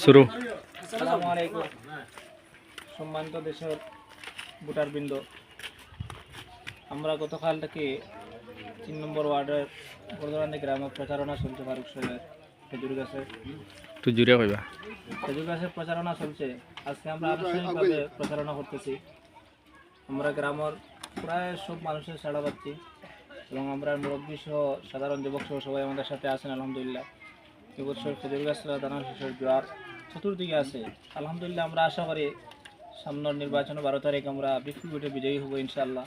শুরু। আসসালামু আলাইকুম সম্মানিত দেশের ভোটারবৃন্দ, আমরা গতকাল থেকে 3 নম্বর ওয়ার্ডের বর্ধমানে গ্রামে প্রচারণা চলছে। ফারুক সাহেবের খেজুর গাছের প্রচারণা চলছে। আজকে আমরা আনুষ্ঠানিকভাবে প্রচারণা করতেছি। আমরা গ্রামের প্রায় সব মানুষের সাড়া পাচ্ছি এবং আমরা মুরব্বী সহ সাধারণ যুবক সহ সবাই আমাদের সাথে আছেন। আলহামদুলিল্লাহ, এবছর খেজুর গাছরা দানা শস্যের জোয়ার চতুর্দিকে আছে। আলহামদুলিল্লাহ, আমরা আশা করি সামনের নির্বাচনে 12 তারিখ আমরা বিপুল ভোটে বিজয়ী হব ইনশাআল্লাহ।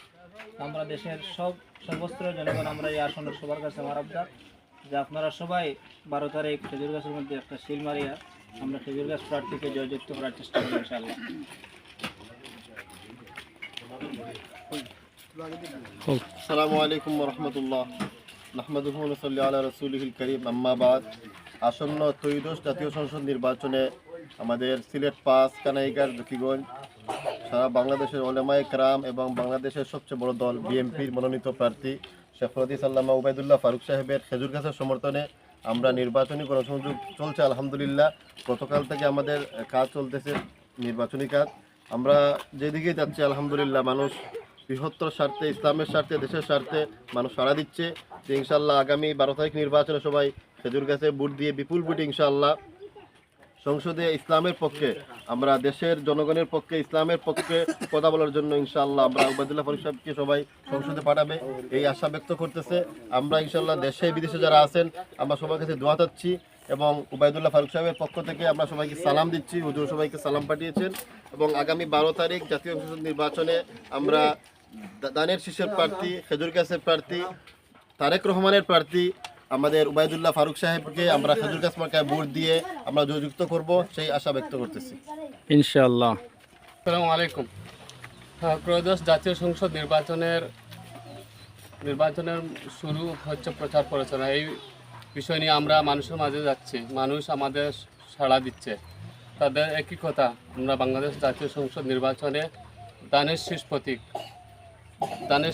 আমরা দেশের সর্বস্তরের জনগণ আমরা এই আসনের সবার কাছে আমার আবদার যে আপনারা সবাই 12 তারিখ খেজুর গাছের মধ্যে একটা সিল মারিয়া আমরা খেজুর গাছ প্রার্থীকে জয়যুক্ত করার চেষ্টা করি ইনশাআল্লাহ। আসসালামু আলাইকুম ওয়া রাহমাতুল্লাহ। নাহমাদুহু ওয়া নুসাল্লি আলা রাসূলিহিল কারীম, আম্মা বাদ। আসন্ন ত্রয়োদশ জাতীয় সংসদ নির্বাচনে আমাদের সিলেট 5 কানাইঘাট জকিগঞ্জ সারা বাংলাদেশের ওলামায়ে কেরাম এবং বাংলাদেশের সবচেয়ে বড় দল বিএনপির মনোনীত প্রার্থী শেখ ফরদিস আল্লামা উবাইদুল্লাহ ফারুক সাহেবের খেজুর গাছের সমর্থনে আমরা নির্বাচনী গণসংযোগ চলছে। আলহামদুলিল্লাহ, গতকাল থেকে আমাদের কাজ চলতেছে, নির্বাচনী কাজ। আমরা যেদিকেই যাচ্ছি আলহামদুলিল্লাহ মানুষ বৃহত্তর স্বার্থে, ইসলামের স্বার্থে, দেশের স্বার্থে মানুষ সাড়া দিচ্ছে যে ইনশাআল্লাহ আগামী 12 তারিখ নির্বাচনে সবাই খেজুর গাছে ভোট দিয়ে বিপুল ভোটে ইনশাআল্লাহ সংসদে ইসলামের পক্ষে, আমরা দেশের জনগণের পক্ষে, ইসলামের পক্ষে কথা বলার জন্য ইনশাআল্লাহ আমরা উবাইদুল্লাহ ফারুক সাহেবকে সবাই সংসদে পাঠাবে এই আশা ব্যক্ত করতেছে। আমরা ইনশাআল্লাহ দেশে বিদেশে যারা আছেন আমরা সবার কাছে দোয়া চাচ্ছি এবং উবাইদুল্লাহ ফারুক সাহেবের পক্ষ থেকে আমরা সবাইকে সালাম দিচ্ছি। হুজুর সবাইকে সালাম পাঠিয়েছেন এবং আগামী 12 তারিখ জাতীয় সংসদ নির্বাচনে আমরা দানের শীষের প্রার্থী, খেজুর গাছের প্রার্থী, তারেক রহমানের প্রার্থী আমাদের উবাইদুল্লাহ ফারুক সাহেবকে আমরা খেজুর গাছ মার্কায় ভোট দিয়ে আমরা জয়যুক্ত করব সেই আশা ব্যক্ত করতেছি ইনশাআল্লাহ। আসসালামু আলাইকুম। ত্রয়োদশ জাতীয় সংসদ নির্বাচনের শুরু হচ্ছে প্রচার প্রচারণা। এই বিষয় নিয়ে আমরা মানুষের মাঝে যাচ্ছি, মানুষ আমাদের সাড়া দিচ্ছে। তাদের একই কথা, আমরা বাংলাদেশ জাতীয় সংসদ নির্বাচনে দানের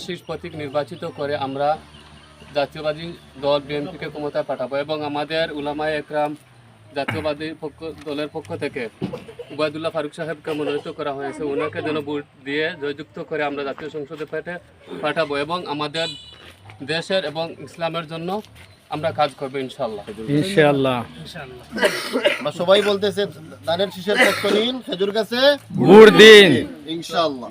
শীষ প্রতীক নির্বাচিত করে আমরা জাতীয়বাদী দল বিএনপিকে ক্ষমতায় পাঠাবো এবং আমাদের উলামায়ে একরাম জাতীয়বাদী দলের পক্ষ থেকে উবাইদুল্লাহ ফারুক সাহেবকে মনোনীত করা হয়েছে। ওনাকে যেন ভোট দিয়ে জয়যুক্ত করে আমরা জাতীয় সংসদে পাঠাবো এবং আমাদের দেশের এবং ইসলামের জন্য আমরা কাজ করবো ইনশাআল্লাহ। আমরা সবাই বলতেছে দানের শীষের পক্ষ নিন, খেজুর গাছে ভোট দিন ইনশাআল্লাহ।